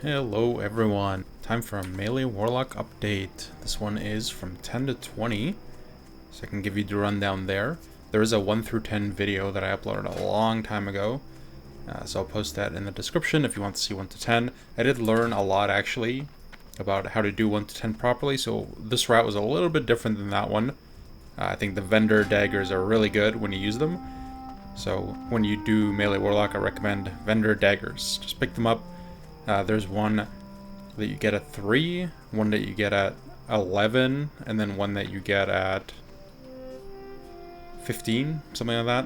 Hello everyone, time for a melee warlock update. This one is from 10 to 20, so I can give you the rundown there. There is a 1 through 10 video that I uploaded a long time ago, so I'll post that in the description if you want to see 1 to 10. I did learn a lot actually about how to do 1 to 10 properly, so this route was a little bit different than that one. I think the vendor daggers are really good when you use them, so when you do melee warlock I recommend vendor daggers. Just pick them up. There's one that you get at 3, one that you get at 11, and then one that you get at 15, something like that.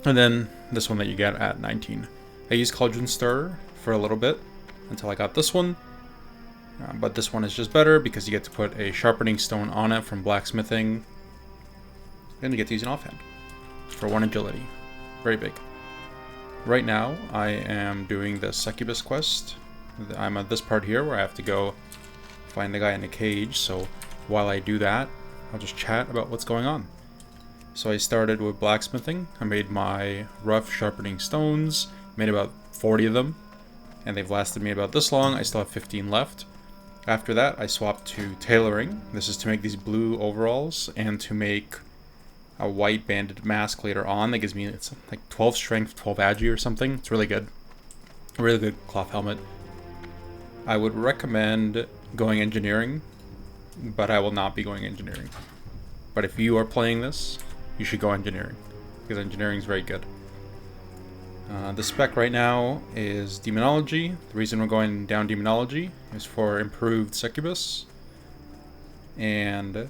And then this one that you get at 19. I used Cauldron Stir for a little bit until I got this one. But this one is just better because you get to put a sharpening stone on it from blacksmithing. And you get to use an offhand for 1 agility. Very big. Right now, I am doing the Succubus quest. I'm at this part here where I have to go find the guy in the cage, so while I do that, I'll just chat about what's going on. So I started with blacksmithing. I made my rough sharpening stones, made about 40 of them, and they've lasted me about this long. I still have 15 left. After that, I swapped to tailoring. This is to make these blue overalls and to make a white banded mask later on that gives me, it's like 12 strength, 12 agi or something. It's really good. A really good cloth helmet. I would recommend going engineering, but I will not be going engineering. But if you are playing this, you should go engineering, because engineering is very good. The spec right now is demonology. The reason we're going down demonology is for improved succubus and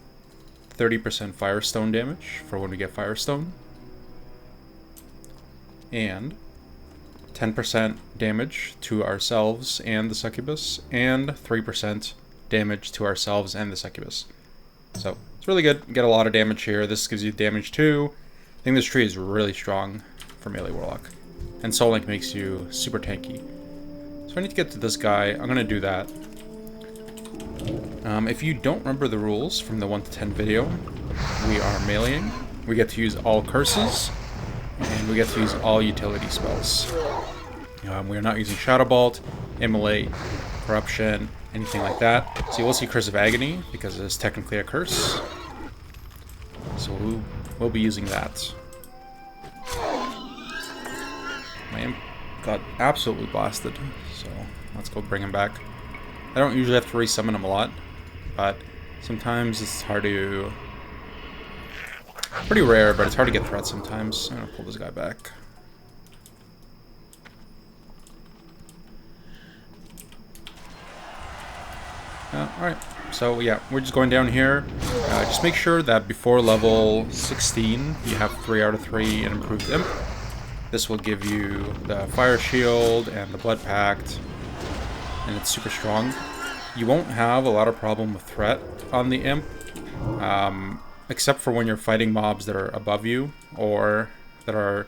30% firestone damage for when we get firestone, and 10% damage to ourselves and the succubus, and 3% damage to ourselves and the succubus. So it's really good. Get a lot of damage here. This gives you damage too. I think this tree is really strong for melee warlock, and Soul Link makes you super tanky. So I need to get to this guy. I'm gonna do that. If you don't remember the rules from the 1 to 10 video, we are meleeing. We get to use all curses, and we get to use all utility spells. We are not using Shadow Bolt, Immolate, Corruption, anything like that. So you will see Curse of Agony, because it is technically a curse. So we'll be using that. My imp got absolutely blasted, so let's go bring him back. I don't usually have to resummon him a lot, but sometimes it's hard to... Pretty rare, but it's hard to get threats sometimes. I'm gonna pull this guy back. Alright, so yeah, we're just going down here. Just make sure that before level 16, you have 3 out of 3 and improved imp. This will give you the fire shield and the blood pact, and it's super strong. You won't have a lot of problem with threat on the imp, except for when you're fighting mobs that are above you or that are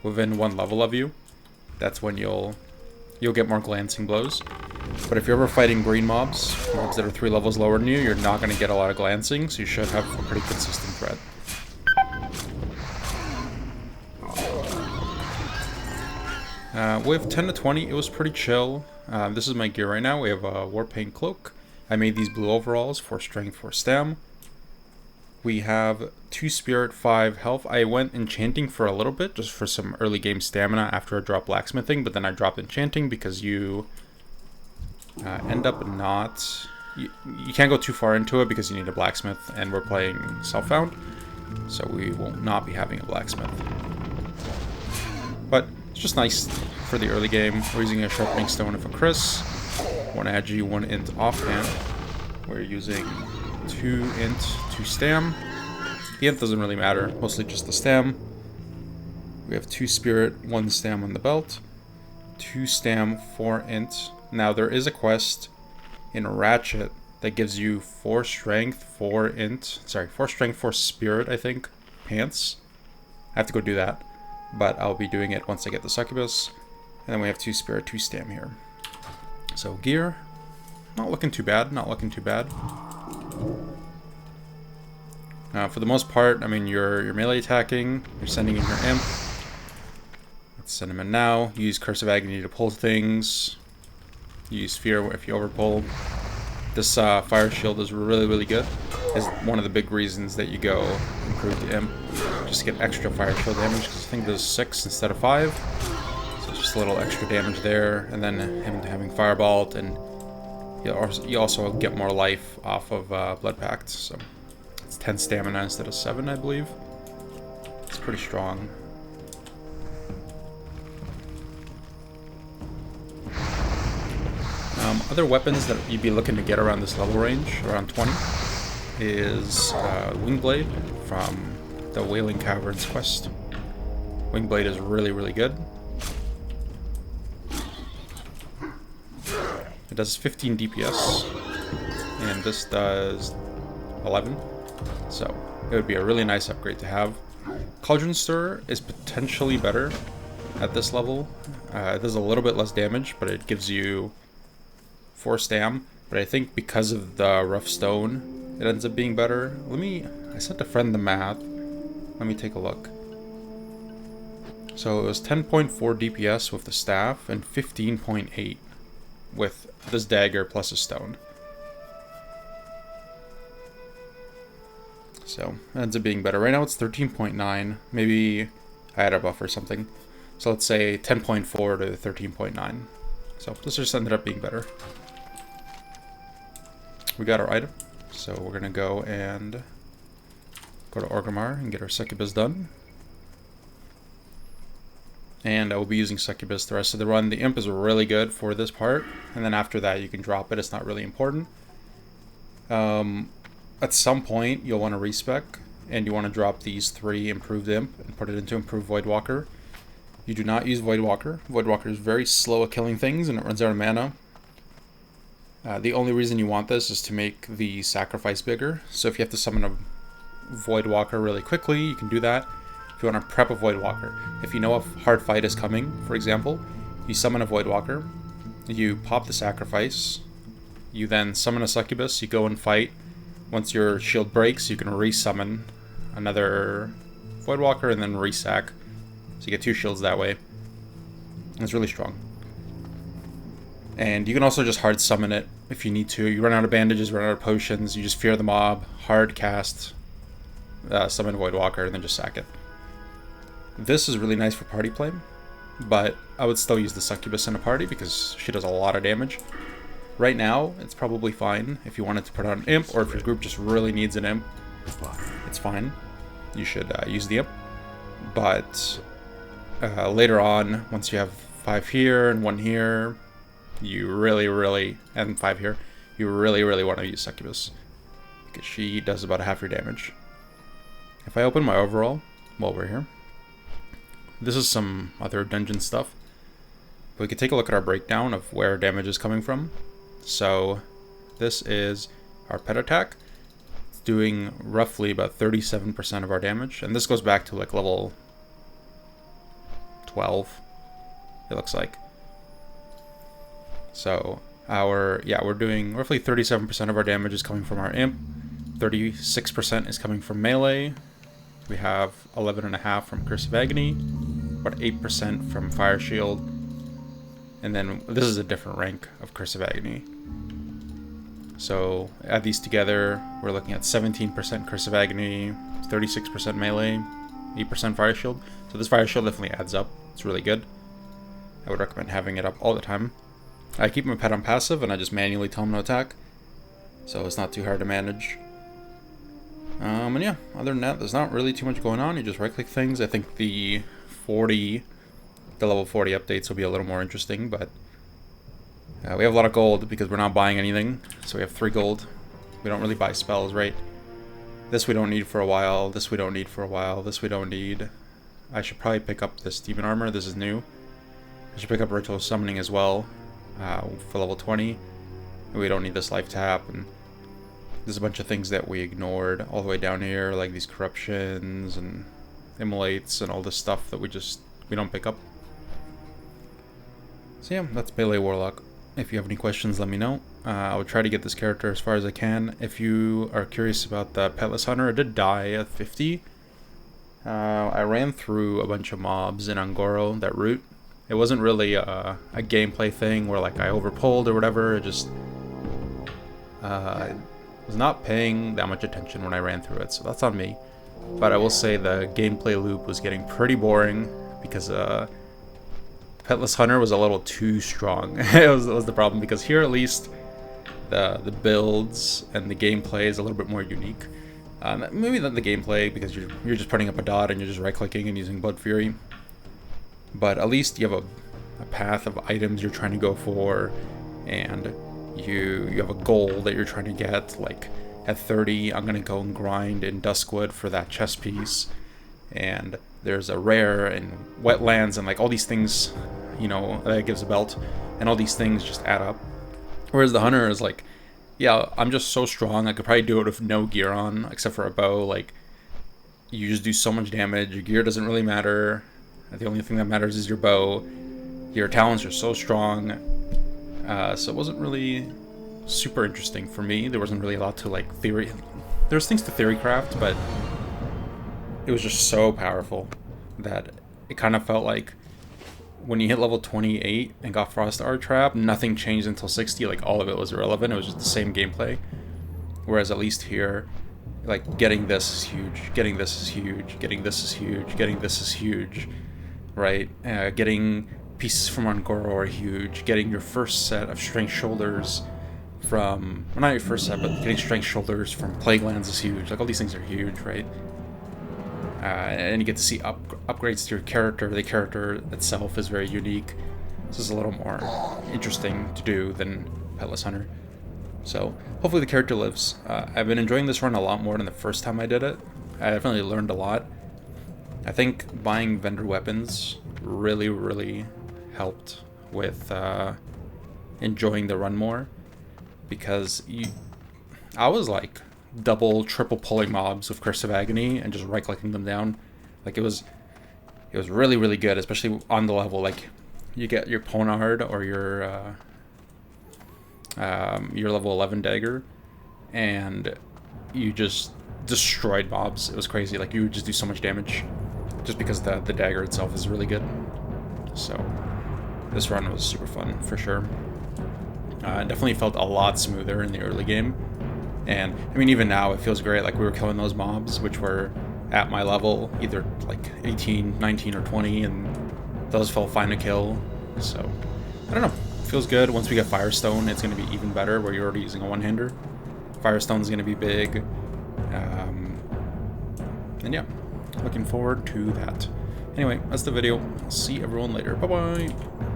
within 1 level of you. That's when you'll get more glancing blows. But if you're ever fighting green mobs that are 3 levels lower than you, you're not going to get a lot of glancing, so you should have a pretty consistent threat. With 10 to 20, it was pretty chill. This is my gear right now. We have a Warpaint Cloak. I made these blue overalls for strength, for stam. We have 2 spirit, 5 health. I went enchanting for a little bit, just for some early game stamina after I dropped blacksmithing, but then I dropped enchanting because you end up not... You can't go too far into it because you need a blacksmith, and we're playing self-found, so we will not be having a blacksmith. But it's just nice for the early game. We're using a sharpening stone of a Chris, 1 agi, 1 int offhand. We're using 2 int, 2 stam. The int doesn't really matter, mostly just the stam. We have 2 spirit, 1 stam on the belt, 2 stam, 4 int. Now there is a quest in Ratchet that gives you 4 strength, 4 int, 4 strength, 4 spirit, I think, pants. I have to go do that, but I'll be doing it once I get the succubus. And then we have 2 spirit, 2 stam here. So gear, not looking too bad, not looking too bad. For the most part, I mean, you're melee attacking, you're sending in your imp. Let's send him in now. Use Curse of Agony to pull things. You use Fear if you overpull. This Fire Shield is really good. Is one of the big reasons that you go improve the Imp. Just to get extra Fire Shield damage, because I think there's 6 instead of 5. So just a little extra damage there. And then him having Firebolt, and you also get more life off of Blood Pact. So it's 10 stamina instead of 7, I believe. It's pretty strong. Other weapons that you'd be looking to get around this level range, around 20, is Wingblade from the Wailing Caverns quest. Wingblade is really good. It does 15 DPS, and this does 11, so it would be a really nice upgrade to have. Cauldron Stir is potentially better at this level. It does a little bit less damage, but it gives you 4 stam, but I think because of the rough stone, it ends up being better. I sent a friend the math. Let me take a look. So it was 10.4 DPS with the staff and 15.8 with this dagger plus a stone. So it ends up being better. Right now it's 13.9. Maybe I had a buff or something. So let's say 10.4 to 13.9. So this just ended up being better. We got our item, so we're gonna go and go to Orgrimmar and get our Succubus done. And I will be using Succubus the rest of the run. The Imp is really good for this part, and then after that you can drop it. It's not really important. At some point you'll want to respec, and you want to drop these 3 improved Imp and put it into improved Voidwalker. You do not use Voidwalker. Voidwalker is very slow at killing things, and it runs out of mana. The only reason you want this is to make the sacrifice bigger. So if you have to summon a Voidwalker really quickly, you can do that. If you want to prep a Voidwalker, if you know a hard fight is coming, for example, you summon a Voidwalker, you pop the sacrifice, you then summon a Succubus, you go and fight. Once your shield breaks, you can resummon another Voidwalker and then resack. So you get 2 shields that way. It's really strong. And you can also just hard summon it if you need to. You run out of bandages, run out of potions, you just fear the mob, hard cast, summon Voidwalker, and then just sack it. This is really nice for party play, but I would still use the Succubus in a party because she does a lot of damage. Right now, it's probably fine if you wanted to put out an Imp, or if your group just really needs an Imp, it's fine. You should use the Imp. But later on, once you have 5 here and 1 here, you really, and 5 here, you really want to use Succubus, because she does about half your damage. If I open my overall while we're here, this is some other dungeon stuff. We could take a look at our breakdown of where damage is coming from. So this is our pet attack. It's doing roughly about 37% of our damage, and this goes back to like level 12, it looks like. So we're doing roughly 37% of our damage is coming from our Imp, 36% is coming from melee, we have 11.5 from Curse of Agony, about 8% from Fire Shield, and then this is a different rank of Curse of Agony. So add these together, we're looking at 17% Curse of Agony, 36% melee, 8% Fire Shield. So this Fire Shield definitely adds up, it's really good. I would recommend having it up all the time. I keep my pet on passive and I just manually tell him to attack, so it's not too hard to manage. And yeah, other than that, there's not really too much going on. You just right click things. I think the level 40 updates will be a little more interesting, but we have a lot of gold because we're not buying anything, so we have 3 gold. We don't really buy spells, right? This we don't need for a while, this we don't need for a while, this we don't need. I should probably pick up this demon armor, this is new. I should pick up ritual summoning as well. For level 20, we don't need this life tap, and there's a bunch of things that we ignored all the way down here, like these corruptions and immolates and all this stuff that we don't pick up. So yeah, that's Melee Warlock. If you have any questions, let me know. I will try to get this character as far as I can. If you are curious about the Petless Hunter, it did die at 50. I ran through a bunch of mobs in Angoro, that route, It wasn't really a gameplay thing where like I overpulled or whatever. It just was not paying that much attention when I ran through it, so that's on me. But I will say the gameplay loop was getting pretty boring because Petless Hunter was a little too strong. It was the problem, because here at least the builds and the gameplay is a little bit more unique. Maybe not the gameplay, because you're just putting up a dot and you're just right clicking and using Blood Fury. But at least you have a path of items you're trying to go for, and you have a goal that you're trying to get. Like at 30, I'm gonna go and grind in Duskwood for that chest piece, and there's a rare in Wetlands, and like all these things, you know, that gives a belt, and all these things just add up. Whereas the Hunter is like, yeah, I'm just so strong, I could probably do it with no gear on, except for a bow. Like, you just do so much damage, your gear doesn't really matter, the only thing that matters is your bow. Your talents are so strong, so it wasn't really super interesting for me. There wasn't really a lot to like theory. There's things to theory craft, but it was just so powerful that it kind of felt like when you hit level 28 and got Frost Art Trap, nothing changed until 60. Like all of it was irrelevant. It was just the same gameplay. Whereas at least here, like getting this is huge, getting this is huge, getting this is huge, getting this is huge, right? Getting pieces from Ungoro are huge. Getting your first set of Strength Shoulders from, well, not your first set, but getting Strength Shoulders from Plaguelands is huge. Like all these things are huge, right? And you get to see upgrades to your character. The character itself is very unique. This is a little more interesting to do than Petless Hunter. So hopefully the character lives. I've been enjoying this run a lot more than the first time I did it. I definitely learned a lot. I think buying vendor weapons really helped with enjoying the run more, because I was like double, triple pulling mobs with Curse of Agony and just right clicking them down. Like it was really good, especially on the level. Like you get your Ponard or your level 11 dagger, and you just destroyed mobs. It was crazy. Like you would just do so much damage just because the dagger itself is really good. So this run was super fun for sure. It definitely felt a lot smoother in the early game, and I mean even now it feels great. Like we were killing those mobs which were at my level, either like 18, 19, or 20, and those felt fine to kill. So I don't know, it feels good. Once we get Firestone, it's going to be even better, where you're already using a one-hander. Firestone's going to be big, and yeah, looking forward to that. Anyway, that's the video. I'll see everyone later. Bye bye.